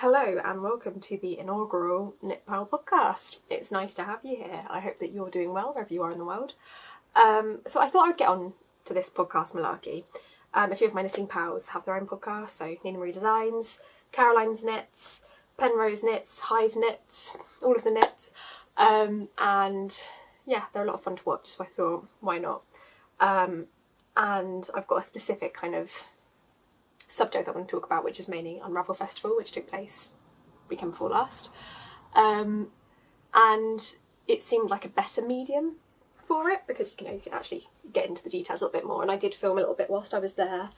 Hello and welcome to the inaugural Purl podcast. It's nice to have you here. I hope that you're doing well wherever you are in the world. So I thought I'd get on to this podcast malarkey. A few of my knitting pals have their own podcasts, so Nina Marie Designs, Caroline's Knits, Penrose Knits, Hive Knits, all of the knits. And yeah, they're a lot of fun to watch, so I thought, why not? And I've got a specific kind of subject I want to talk about, which is mainly Unravel Festival, which took place weekend before last. And it seemed like a better medium for it because you can actually get into the details a little bit more, and I did film a little bit whilst I was there.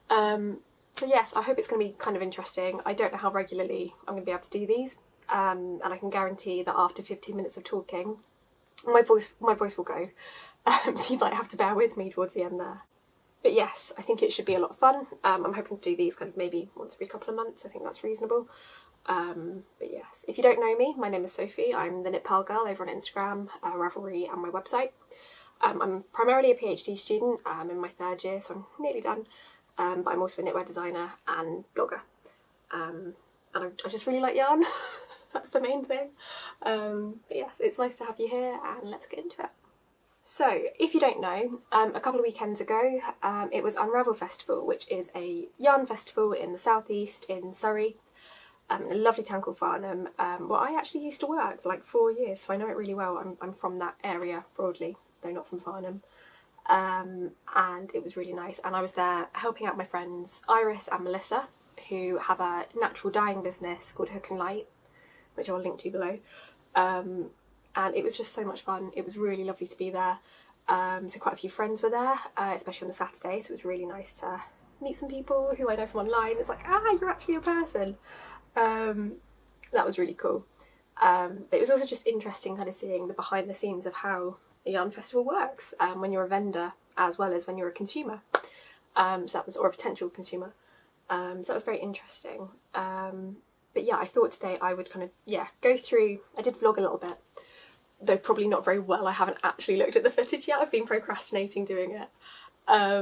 So yes, I hope it's going to be kind of interesting. I don't know how regularly I'm going to be able to do these, and I can guarantee that after 15 minutes of talking, my voice will go. So you might have to bear with me towards the end there. But yes, I think it should be a lot of fun. I'm hoping to do these kind of maybe once every couple of months. I think that's reasonable. But yes, if you don't know me, my name is Sophie. I'm the Knit Purl girl over on Instagram, Ravelry and my website. I'm primarily a PhD student. I'm in my third year, so I'm nearly done. But I'm also a knitwear designer and blogger. And I just really like yarn. That's the main thing. But yes, it's nice to have you here, and let's get into it. So, if you don't know, a couple of weekends ago, it was Unravel Festival, which is a yarn festival in the southeast in Surrey, in a lovely town called Farnham, where I actually used to work for like 4 years, so I know it really well. I'm from that area broadly, though not from Farnham, and it was really nice. And I was there helping out my friends Iris and Melissa, who have a natural dyeing business called Hook and Light, which I'll link to below. And it was just so much fun. It was really lovely to be there. So quite a few friends were there, especially on the Saturday, so it was really nice to meet some people who I know from online. It's like, you're actually a person. That was really cool. But it was also just interesting kind of seeing the behind the scenes of how a yarn festival works when you're a vendor as well as when you're a consumer. Or a potential consumer. So that was very interesting. But yeah, I thought today I would kind of, go through, I did vlog a little bit, though probably not very well. I haven't actually looked at the footage yet. I've been procrastinating doing it. I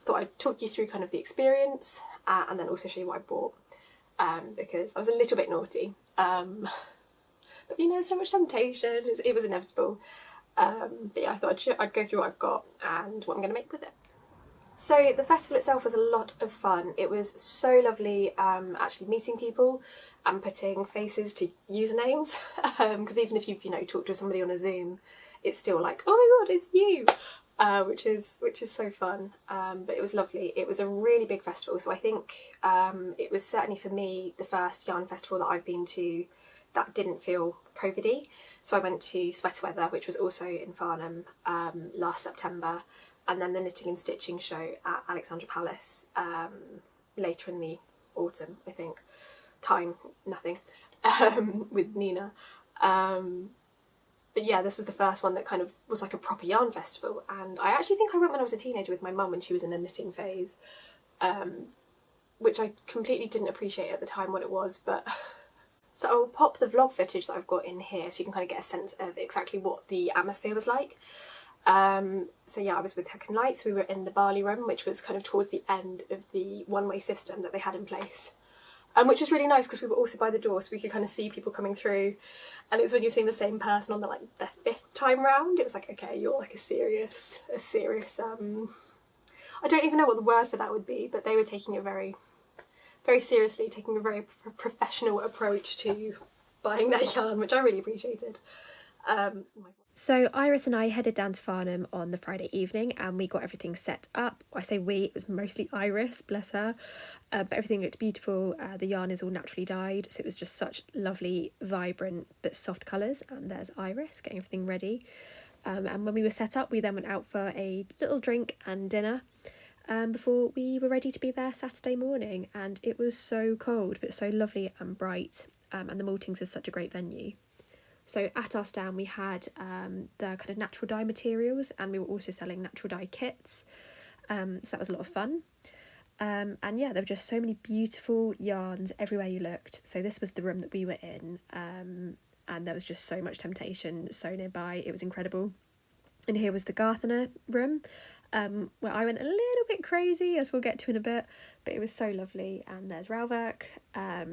thought I'd talk you through kind of the experience and then also show you what I bought because I was a little bit naughty. But so much temptation. It was inevitable. But yeah, I thought I'd go through what I've got and what I'm going to make with it. So the festival itself was a lot of fun. It was so lovely actually meeting people and putting faces to usernames, because even if you've talked to somebody on a Zoom, it's still like, oh my god, it's you, which is so fun. But it was lovely. It was a really big festival, so I think it was certainly for me the first yarn festival that I've been to that didn't feel COVID-y. So I went to Sweater Weather, which was also in Farnham last September, and then the Knitting and Stitching show at Alexandra Palace later in the autumn, I think. Time, nothing, with Nina. But yeah, this was the first one that kind of was like a proper yarn festival, and I actually think I went when I was a teenager with my mum when she was in a knitting phase, which I completely didn't appreciate at the time what it was, but... So I'll pop the vlog footage that I've got in here so you can kind of get a sense of exactly what the atmosphere was like. So yeah, I was with Hook and Light, so we were in the barley room, which was kind of towards the end of the one-way system that they had in place. Which was really nice because we were also by the door, so we could kind of see people coming through, and it was when you're seeing the same person on their 5th time round, it was like, okay, you're like a serious I don't even know what the word for that would be, but they were taking it very, very seriously, taking a very professional approach to buying their yarn, which I really appreciated. So Iris and I headed down to Farnham on the Friday evening and we got everything set up. I say we, it was mostly Iris, bless her, but everything looked beautiful. The yarn is all naturally dyed, so it was just such lovely, vibrant but soft colours, and there's Iris getting everything ready. And when we were set up, we then went out for a little drink and dinner before we were ready to be there Saturday morning, and it was so cold but so lovely and bright, and the Maltings is such a great venue. So at our stand we had the kind of natural dye materials, and we were also selling natural dye kits, so that was a lot of fun. And yeah, there were just so many beautiful yarns everywhere you looked. So this was the room that we were in, and there was just so much temptation so nearby. It was incredible. And here was the Gardener room, where I went a little bit crazy, as we'll get to in a bit, but it was so lovely. And there's Ralwerk.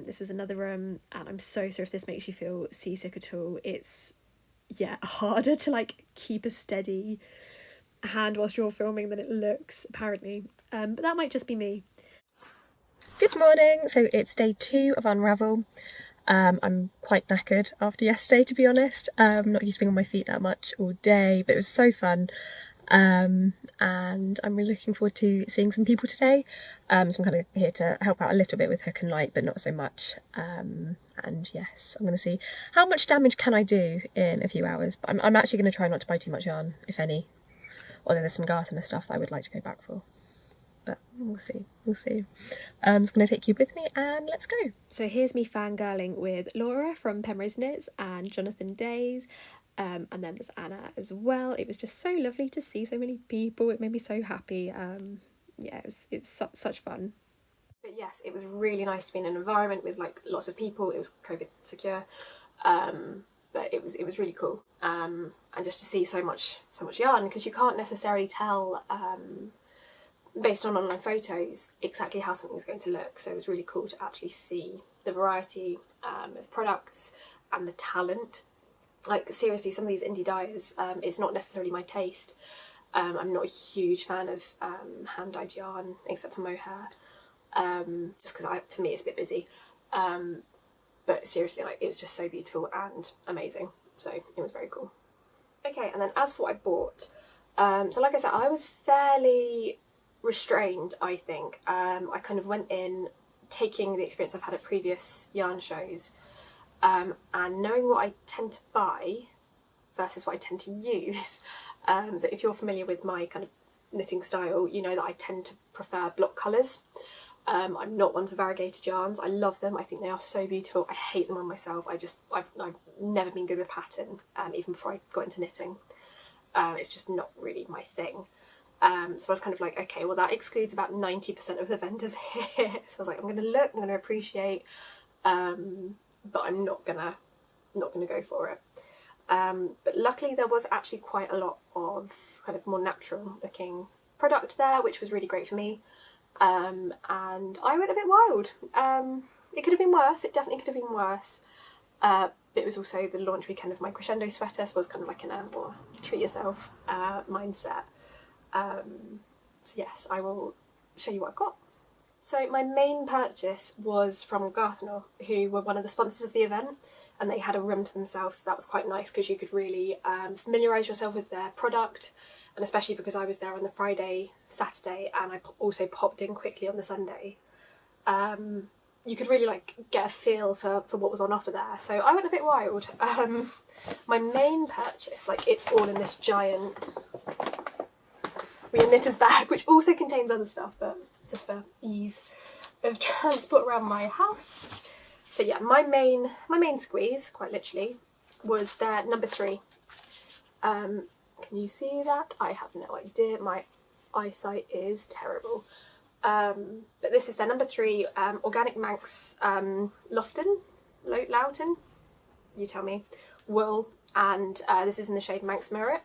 This was another room, and I'm so sorry if this makes you feel seasick at all. It's, yeah, harder to like keep a steady hand whilst you're filming than it looks, apparently. But that might just be me. Good morning. So it's day 2 of Unravel. I'm quite knackered after yesterday, to be honest. I'm not used to being on my feet that much all day, but it was so fun. And I'm really looking forward to seeing some people today. So I'm kind of here to help out a little bit with hook and light, but not so much. And yes, I'm going to see how much damage can I do in a few hours. But I'm actually going to try not to buy too much yarn, if any. Although there's some Gardener stuff that I would like to go back for. But we'll see. I'm just going to take you with me and let's go. So here's me fangirling with Laura from Penrose Knits and Jonathan Days, and then there's Anna as well. It was just so lovely to see so many people. It made me so happy. Yeah, it was such fun. But yes, it was really nice to be in an environment with like lots of people. It was COVID secure, but it was really cool. And just to see so much yarn, because you can't necessarily tell based on online photos exactly how something's going to look. So it was really cool to actually see the variety of products and the talent. Like seriously, some of these indie dyers, it's not necessarily my taste. I'm not a huge fan of hand dyed yarn except for mohair, just because for me it's a bit busy. But seriously, like, it was just so beautiful and amazing. So it was very cool. Okay, and then as for what I bought, so like I said, I was fairly restrained, I think. I kind of went in taking the experience I've had at previous yarn shows, and knowing what I tend to buy versus what I tend to use. So if you're familiar with my kind of knitting style, you know that I tend to prefer block colours. I'm not one for variegated yarns. I love them. I think they are so beautiful. I hate them on myself. I've never been good with pattern, even before I got into knitting. It's just not really my thing. So I was kind of like, okay, well that excludes about 90% of the vendors here. So I was like, I'm going to look, I'm going to appreciate, but I'm not gonna go for it. But luckily there was actually quite a lot of kind of more natural looking product there, which was really great for me. And I went a bit wild. It could have been worse. It definitely could have been worse. But it was also the launch weekend of my crescendo sweater, so it was kind of like an treat yourself mindset. So yes, I will show you what I've got. So my main purchase was from Gardener, who were one of the sponsors of the event, and they had a room to themselves. So that was quite nice because you could really familiarise yourself with their product, and especially because I was there on the Friday, Saturday, and I also popped in quickly on the Sunday. You could really like get a feel for what was on offer there. So I went a bit wild. My main purchase, like, it's all in this giant knitter's bag, which also contains other stuff, but just for ease of transport around my house. So yeah, my main squeeze, quite literally, was their number 3. Can you see that? I have no idea. My eyesight is terrible. But this is their number 3 organic Manx Loughton, you tell me, wool, and this is in the shade Manx Merit.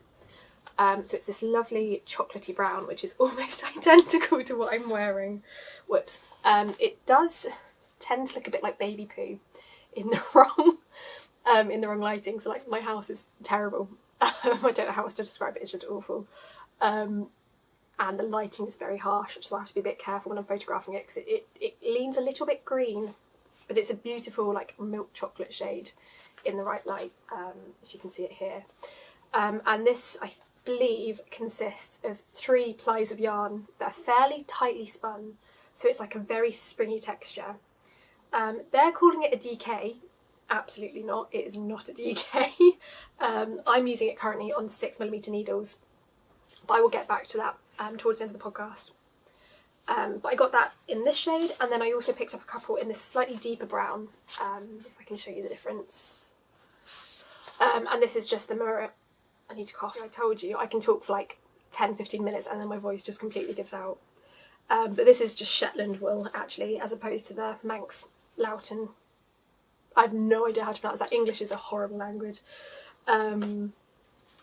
So it's this lovely chocolatey brown, which is almost identical to what I'm wearing. Whoops. It does tend to look a bit like baby poo in the wrong lighting. So like, my house is terrible. I don't know how else to describe it. It's just awful. And the lighting is very harsh, so I have to be a bit careful when I'm photographing it, because it leans a little bit green, but it's a beautiful like milk chocolate shade in the right light, if you can see it here. And this, I believe, consists of 3 plies of yarn that are fairly tightly spun, so it's like a very springy texture. They're calling it a DK. Absolutely not. It is not a DK. I'm using it currently on 6mm needles, but I will get back to that towards the end of the podcast. But I got that in this shade, and then I also picked up a couple in this slightly deeper brown, if I can show you the difference. And this is just the Merit. I need to cough. I told you, I can talk for like 10-15 minutes and then my voice just completely gives out. But this is just Shetland wool, actually, as opposed to the Manx Loughton. I have no idea how to pronounce that. English is a horrible language.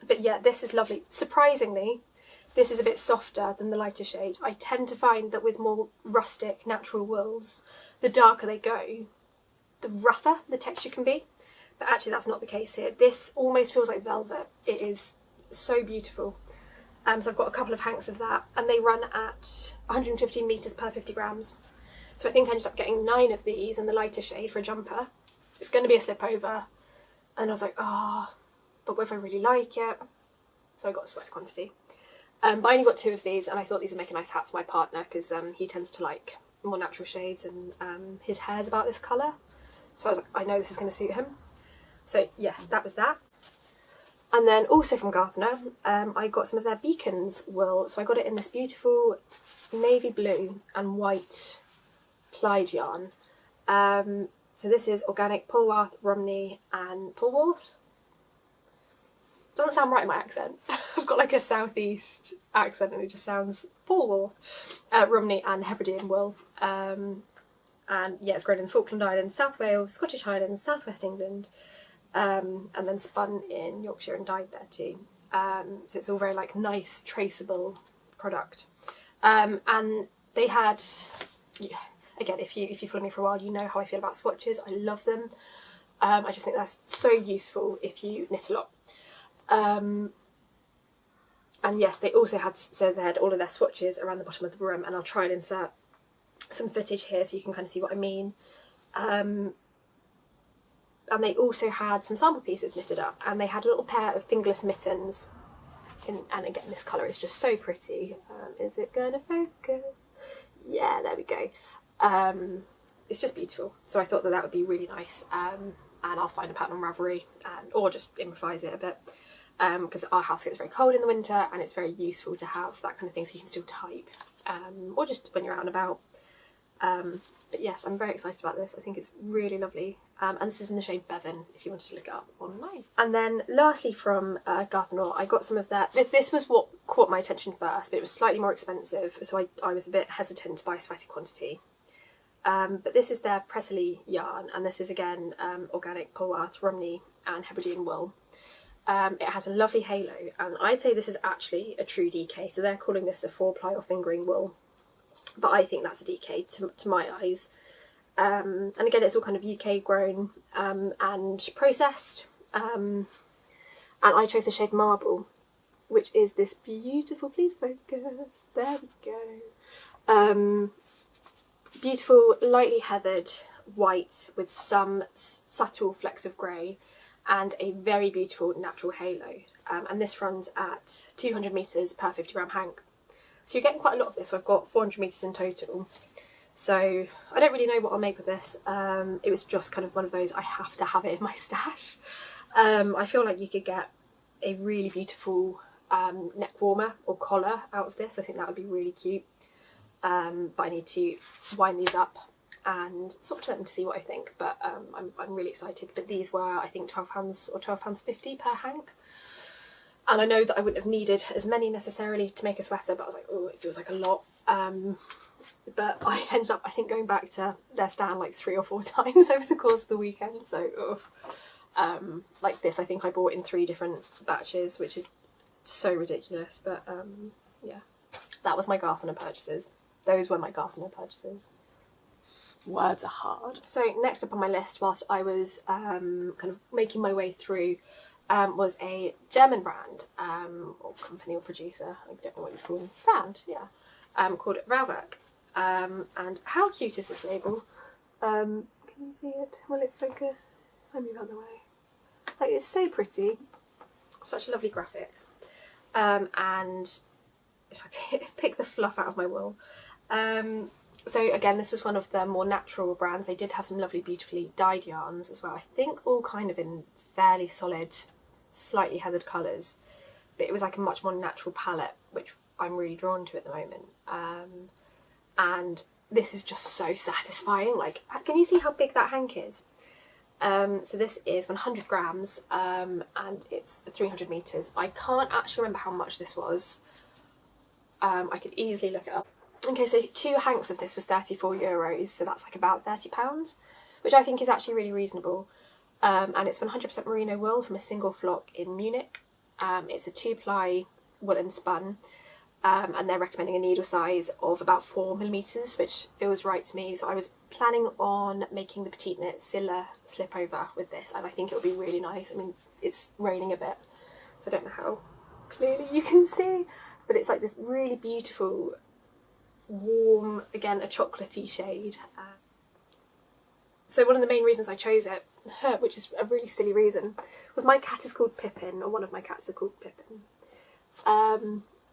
But yeah, this is lovely. Surprisingly, this is a bit softer than the lighter shade. I tend to find that with more rustic, natural wools, the darker they go, the rougher the texture can be. But actually that's not the case here. This almost feels like velvet. It is so beautiful. So I've got a couple of hanks of that, and they run at 115 metres per 50 grams. So I think I ended up getting 9 of these in the lighter shade for a jumper. It's going to be a slip over. And I was like, but what if I really like it? So I got a sweater quantity. But I only got 2 of these, and I thought these would make a nice hat for my partner, because he tends to like more natural shades, and his hair's about this colour. So I was like, I know this is going to suit him. So yes, that was that. And then also from Gardener, I got some of their Beacons wool. So I got it in this beautiful navy blue and white plied yarn. So this is organic Polwarth, Romney and Polwarth. Doesn't sound right in my accent. I've got like a southeast accent and it just sounds Polwarth, Romney and Hebridean wool. And yeah, it's grown in the Falkland Islands, South Wales, Scottish Highlands, South West England, and then spun in Yorkshire and dyed there too. So it's all very like nice, traceable product. And they had, yeah, again, if you follow me for a while, you know how I feel about swatches. I love them. I just think that's so useful if you knit a lot. And yes, they also had, so they had all of their swatches around the bottom of the brim, and I'll try and insert some footage here so you can kind of see what I mean. And they also had some sample pieces knitted up, and they had a little pair of Fingerless Mittens. And again, this colour is just so pretty. Is it gonna focus? Yeah, there we go. It's just beautiful. So I thought that that would be really nice. And I'll find a pattern on Ravelry, or just improvise it a bit. Because our house gets very cold in the winter, and it's very useful to have that kind of thing so you can still type. Or just when you're out and about. But yes, I'm very excited about this. I think it's really lovely. And this is in the shade Bevan, if you wanted to look it up online. And then lastly from Gardener, I got some of their, this was what caught my attention first, but it was slightly more expensive, so I was a bit hesitant to buy a sweater quantity. But this is their Pressley yarn, and this is again organic Polwarth, Romney and Hebridean wool. It has a lovely halo, and I'd say this is actually a true DK, so they're calling this a 4-ply or fingering wool. But I think that's a DK to my eyes. And again, it's all kind of UK grown and processed. And I chose the shade Marble, which is this beautiful, please focus, there we go. Beautiful, lightly heathered white with some subtle flecks of grey and a very beautiful natural halo. And this runs at 200 metres per 50 gram hank. So you're getting quite a lot of this. So I've got 400 metres in total. So I don't really know what I'll make with this. It was just kind of one of those, I have to have it in my stash. I feel like you could get a really beautiful neck warmer or collar out of this. I think that would be really cute. But I need to wind these up and swatch them to see what I think. But I'm really excited. But these were, I think, £12 or £12.50 per hank. And I know that I wouldn't have needed as many necessarily to make a sweater, but I was like, oh, it feels like a lot. But I ended up, I think, going back to their stand like 3 or 4 times over the course of the weekend. So, like this, I think I bought in 3 different batches, which is so ridiculous. But yeah, that was my Gardener purchases. Those were my Gardener purchases. Words are hard. So next up on my list, whilst I was kind of making my way through, was a German brand, or company or producer, I don't know what you'd call them, brand, yeah, called Rauwerk. And how cute is this label? Can you see it? Will it focus? Let me move out the way. Like, it's so pretty, such lovely graphics. And if I pick the fluff out of my wool. So again, this was one of the more natural brands. They did have some lovely, beautifully dyed yarns as well. I think all kind of in fairly solid, slightly heathered colours, but it was like a much more natural palette, which I'm really drawn to at the moment. And this is just so satisfying. Like, can you see how big that hank is? So this is 100 grams, and it's 300 metres. I can't actually remember how much this was. I could easily look it up. Okay, so 2 hanks of this was €34, so that's like about £30, which I think is actually really reasonable. And it's 100% merino wool from a single flock in Munich. It's a 2-ply woolen spun, and they're recommending a needle size of about 4mm, which feels right to me. So I was planning on making the petite knit Scylla slip over with this, and I think it would be really nice. I mean, it's raining a bit, so I don't know how clearly you can see, but it's like this really beautiful, warm, again, a chocolatey shade. So one of the main reasons I chose it, which is a really silly reason, was my cat is called Pippin, or one of my cats are called Pippin.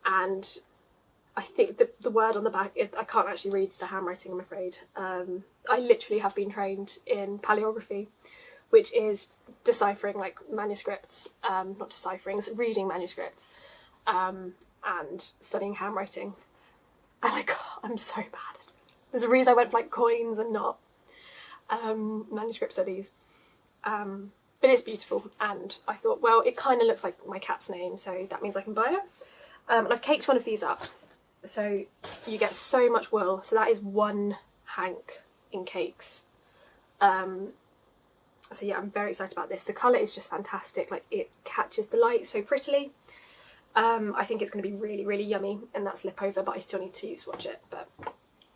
And I think the word on the back, I can't actually read the handwriting, I'm afraid. I literally have been trained in paleography, which is deciphering like manuscripts, not deciphering, it's reading manuscripts, and studying handwriting. And I'm so bad at it. There's a reason I went for like coins and not manuscript studies. But it's beautiful, and I thought, well, it kind of looks like my cat's name, so that means I can buy it. And I've caked one of these up, so you get so much wool. So that is 1 hank in cakes. So yeah, I'm very excited about this. The colour is just fantastic, like it catches the light so prettily. I think it's going to be really, really yummy in that slip over, but I still need to swatch it, but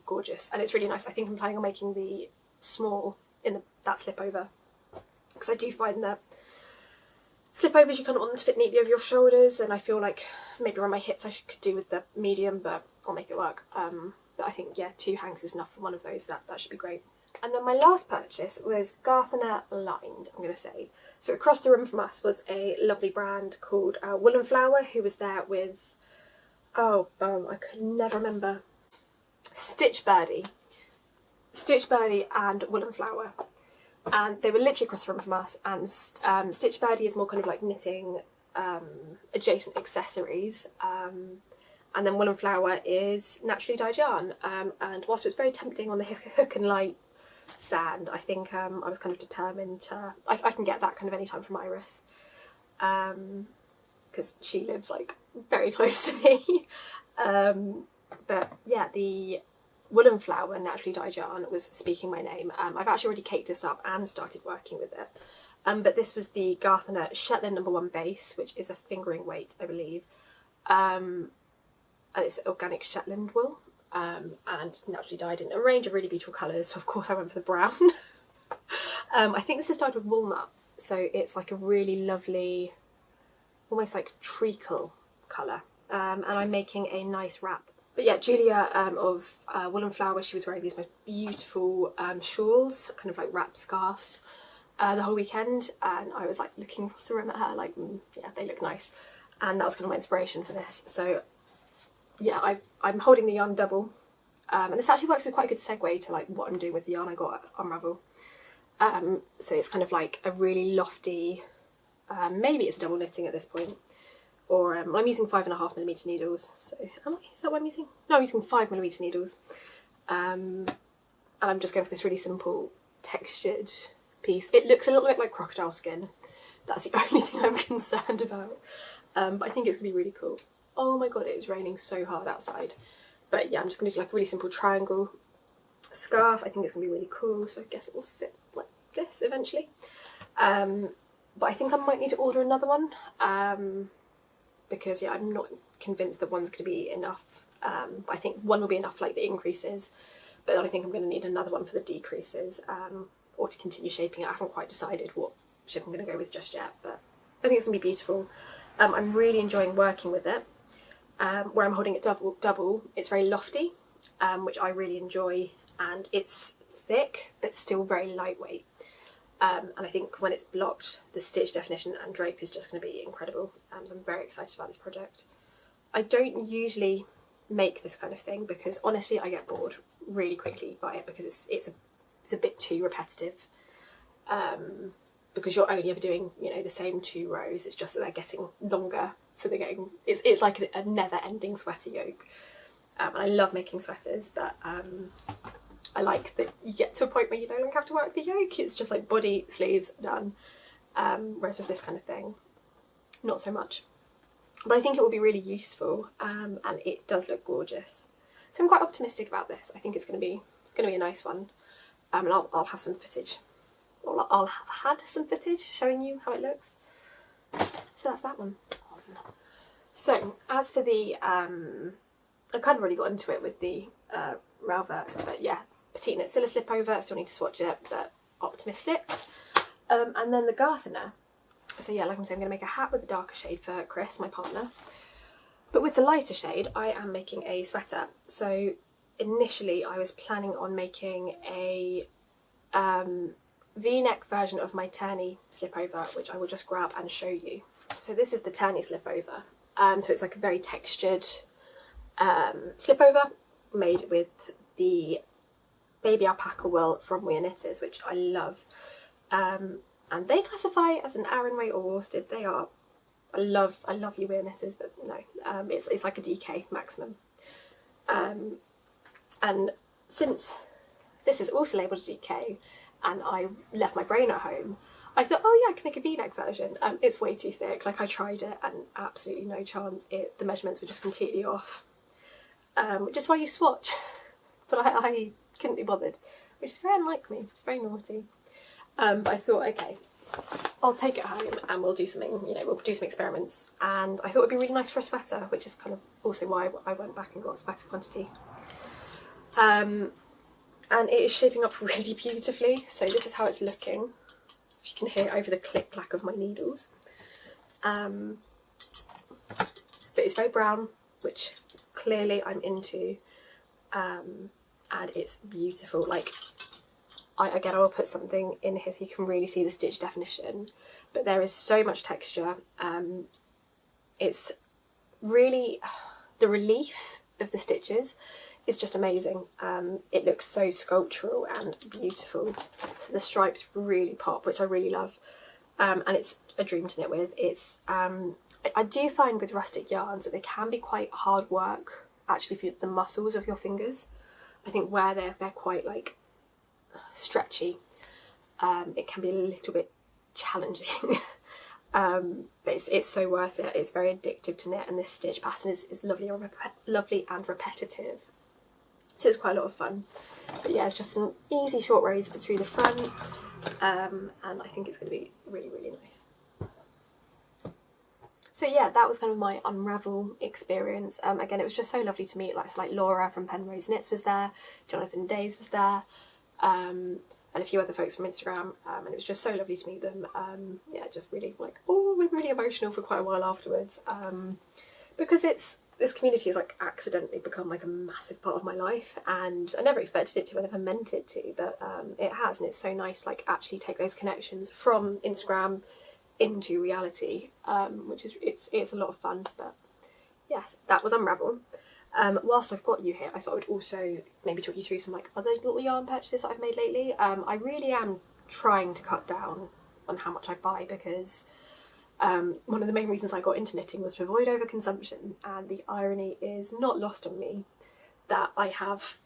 gorgeous. And it's really nice. I think I'm planning on making the small in that slip over, because I do find that slipovers you kind of want them to fit neatly over your shoulders, and I feel like maybe around my hips I could do with the medium, but I'll make it work. But I think, yeah, 2 hanks is enough for one of those. That should be great. And then my last purchase was Garthaner lined, I'm going to say. So across the room from us was a lovely brand called Woolen Flower, who was there with, I could never remember, Stitch Birdie and Woolen Flower. And they were literally across the room from us, and Stitch Birdie is more kind of like knitting adjacent accessories, and then Woolen Flower is naturally dyed yarn. And whilst it was very tempting on the hook and light stand, I think I was kind of determined to, I can get that kind of anytime from Iris, because she lives like very close to me. But yeah, the Woolen Flower naturally dyed yarn was speaking my name. I've actually already caked this up and started working with it. But this was the Garthaner Shetland No. 1 base, which is a fingering weight, I believe. And it's organic Shetland wool, and naturally dyed in a range of really beautiful colours. So of course I went for the brown. I think this is dyed with walnut, so it's like a really lovely, almost like treacle colour. And I'm making a nice wrap. But yeah, Julia of Woolen Flower, she was wearing these most beautiful shawls, kind of like wrap scarves, the whole weekend, and I was like looking across the room at her like, yeah, they look nice. And that was kind of my inspiration for this. So yeah, I'm holding the yarn double, and this actually works as quite a good segue to like what I'm doing with the yarn I got at Unravel. So it's kind of like a really lofty, maybe it's a double knitting at this point, or I'm using 5.5mm needles. So is that what I'm using? No, I'm using 5mm needles, and I'm just going for this really simple textured piece. It looks a little bit like crocodile skin. That's the only thing I'm concerned about, but I think it's gonna be really cool. Oh my god, it is raining so hard outside. But yeah, I'm just gonna do like a really simple triangle scarf. I think it's gonna be really cool, so I guess it will sit like this eventually. But I think I might need to order another one, because yeah, I'm not convinced that one's gonna be enough. But I think one will be enough for like the increases, but then I think I'm gonna need another one for the decreases, or to continue shaping it. I haven't quite decided what shape I'm gonna go with just yet, but I think it's gonna be beautiful. I'm really enjoying working with it. Where I'm holding it double, it's very lofty, which I really enjoy, and it's thick but still very lightweight. And I think when it's blocked, the stitch definition and drape is just going to be incredible. So I'm very excited about this project. I don't usually make this kind of thing because honestly I get bored really quickly by it, because it's a bit too repetitive. Because you're only ever doing, you know, the same 2 rows. It's just that they're getting longer, so they're getting, it's like a never-ending sweater yoke. And I love making sweaters, but I like that you get to a point where you no longer have to work the yoke. It's just like body, sleeves, done. Whereas with this kind of thing, not so much. But I think it will be really useful, and it does look gorgeous. So I'm quite optimistic about this. I think it's going to be a nice one, and I'll have some footage. I'll have had some footage showing you how it looks. So that's that one. So as for the, I kind of already got into it with the Ralva, but yeah, petite knit Scylla slip over, still need to swatch it, but optimistic. And then the Garthener. So yeah, like I'm saying, I'm going to make a hat with a darker shade for Chris, my partner. But with the lighter shade, I am making a sweater. So initially I was planning on making a V-neck version of my Turney slip over, which I will just grab and show you. So this is the Turney slip over. So it's like a very textured slip over made with the baby alpaca wool from Weir Knitters, which I love. And they classify as an Aran weight or worsted. They are, I love you Weir Knitters, but no, it's like a DK maximum. And since this is also labelled a DK and I left my brain at home, I thought, oh yeah, I can make a V-neck version. It's way too thick. Like, I tried it and absolutely no chance. The measurements were just completely off. Which is why you swatch. But I couldn't be bothered, which is very unlike me. It's very naughty. But I thought, okay, I'll take it home and we'll do something, you know, we'll do some experiments. And I thought it'd be really nice for a sweater, which is kind of also why I went back and got a sweater quantity. And it is shaping up really beautifully. So this is how it's looking. If you can hear it over the click-clack of my needles. But it's very brown, which clearly I'm into. And it's beautiful. Like, again, I will put something in here so you can really see the stitch definition. But there is so much texture. It's really, the relief of the stitches is just amazing. It looks so sculptural and beautiful. So the stripes really pop, which I really love. And it's a dream to knit with. It's I do find with rustic yarns that they can be quite hard work, actually, for the muscles of your fingers. I think where they're quite like stretchy, it can be a little bit challenging. But it's so worth it. It's very addictive to knit, and this stitch pattern is lovely and repetitive. So it's quite a lot of fun. But yeah, it's just some easy short rows through the front, and I think it's going to be really, really nice. So yeah, that was kind of my Unravel experience. Again, it was just so lovely to meet, like Laura from Penrose Knits was there, Jonathan Days was there, and a few other folks from Instagram, and it was just so lovely to meet them. Yeah, just really like, oh, we're really emotional for quite a while afterwards, because this community has like accidentally become like a massive part of my life, and I never expected it to, I never meant it to, but it has, and it's so nice to like actually take those connections from Instagram into reality, which is it's a lot of fun. But yes, that was Unravel. Whilst I've got you here, I thought I would also maybe talk you through some like other little yarn purchases that I've made lately. I really am trying to cut down on how much I buy, because one of the main reasons I got into knitting was to avoid overconsumption, and the irony is not lost on me that I have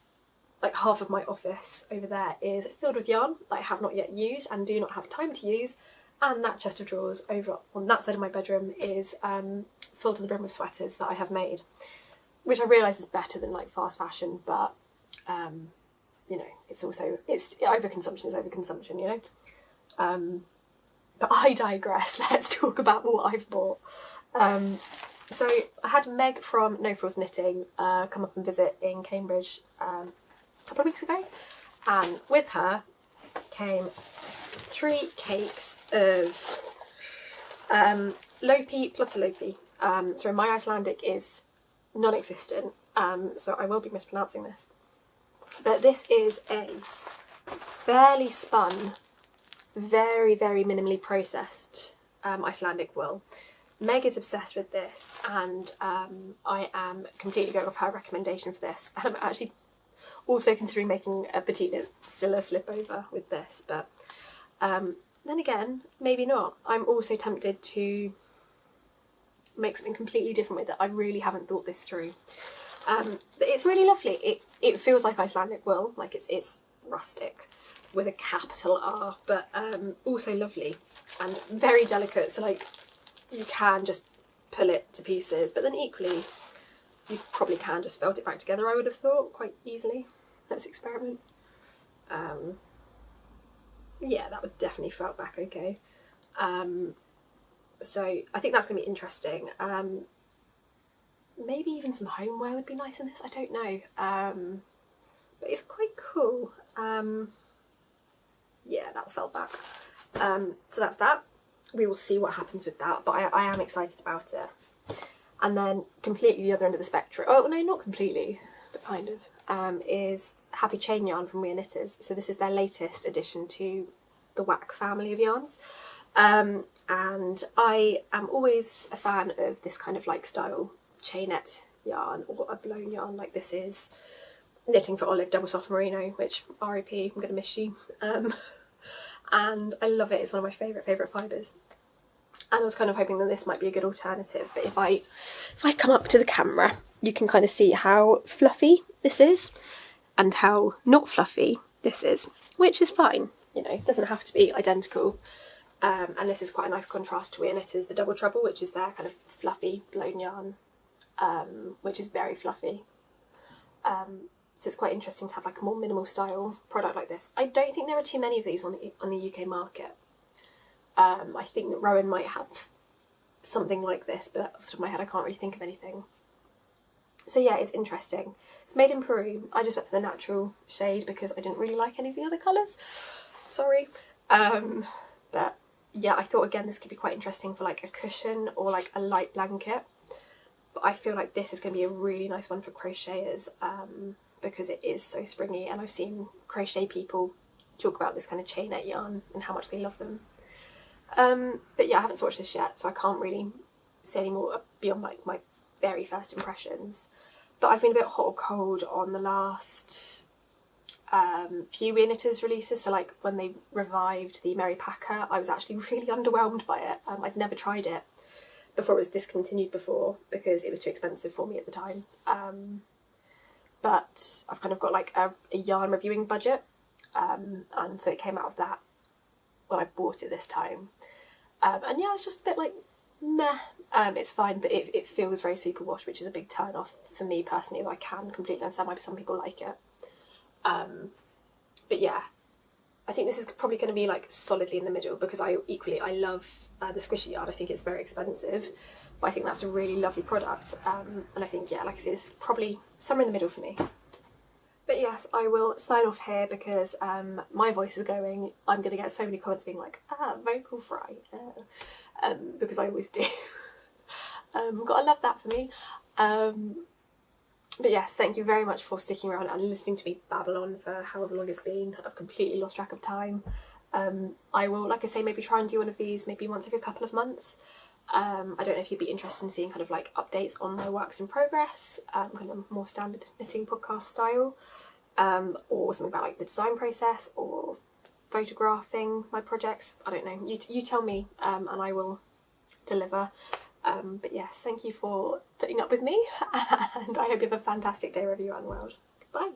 like half of my office over there is filled with yarn that I have not yet used and do not have time to use, and that chest of drawers over on that side of my bedroom is full to the brim with sweaters that I have made, which I realise is better than like fast fashion, but you know, it's overconsumption is overconsumption, you know. But I digress. Let's talk about what I've bought. So I had Meg from No Frills Knitting come up and visit in Cambridge a couple of weeks ago, and with her came 3 cakes of Lopi Plotalopi. So my Icelandic is non-existent, so I will be mispronouncing this. But this is a barely spun, very, very minimally processed Icelandic wool. Meg is obsessed with this, and I am completely going off her recommendation for this. And I'm actually also considering making a petite knit Scylla slip over with this, but then again, maybe not. I'm also tempted to make something completely different with it. I really haven't thought this through. But it's really lovely. It feels like Icelandic wool, like it's rustic with a capital R, but also lovely and very delicate. So like you can just pull it to pieces, but then equally you probably can just felt it back together, I would have thought, quite easily. Let's experiment. Yeah, that would definitely felt back okay. So I think that's going to be interesting. Maybe even some homeware would be nice in this, I don't know. But it's quite cool. Yeah, that fell back. So that's that. We will see what happens with that, but I am excited about it. And then completely the other end of the spectrum, oh no, not completely, but kind of, is Happy Chain Yarn from We Are Knitters. So this is their latest addition to the WAC family of yarns. And I am always a fan of this kind of like style chainette yarn, or a blown yarn like this is. Knitting for Olive Double Soft Merino, which RIP, I'm going to miss you. And I love it, it's one of my favourite fibres. And I was kind of hoping that this might be a good alternative, but if I come up to the camera, you can kind of see how fluffy this is and how not fluffy this is, which is fine, you know, it doesn't have to be identical. And this is quite a nice contrast to We Are Knitters, the Double Trouble, which is their kind of fluffy blown yarn, which is very fluffy. So it's quite interesting to have like a more minimal style product like this. I don't think there are too many of these on the UK market. I think that Rowan might have something like this, but off the top of my head I can't really think of anything. So yeah, it's interesting. It's made in Peru. I just went for the natural shade because I didn't really like any of the other colours. Sorry. But yeah, I thought again this could be quite interesting for like a cushion or like a light blanket. But I feel like this is going to be a really nice one for crocheters, because it is so springy, and I've seen crochet people talk about this kind of chainette yarn and how much they love them. But yeah, I haven't swatched this yet, so I can't really say any more beyond like my very first impressions. But I've been a bit hot or cold on the last few We Are Knitters releases. So like when they revived the Mary Packer, I was actually really underwhelmed by it. I'd never tried it before it was discontinued before because it was too expensive for me at the time. But I've kind of got like a yarn reviewing budget, and so it came out of that when I bought it this time. And yeah, it's just a bit like, meh, it's fine, but it feels very superwash, which is a big turn off for me personally, though I can completely understand why some people like it. But yeah, I think this is probably going to be like solidly in the middle, because I love the squishy yarn. I think it's very expensive, but I think that's a really lovely product. And I think, yeah, like I said, this is probably somewhere in the middle for me. But yes, I will sign off here because my voice is going. I'm going to get so many comments being like, vocal fry, because I always do. Gotta love that for me. But yes, thank you very much for sticking around and listening to me babble on for however long it's been. I've completely lost track of time. I will, like I say, maybe try and do one of these maybe once every couple of months. I don't know if you'd be interested in seeing kind of like updates on my works in progress, kind of more standard knitting podcast style, or something about like the design process or photographing my projects. I don't know, you tell me, and I will deliver. But yes, thank you for putting up with me, and I hope you have a fantastic day wherever you are in the world. Goodbye.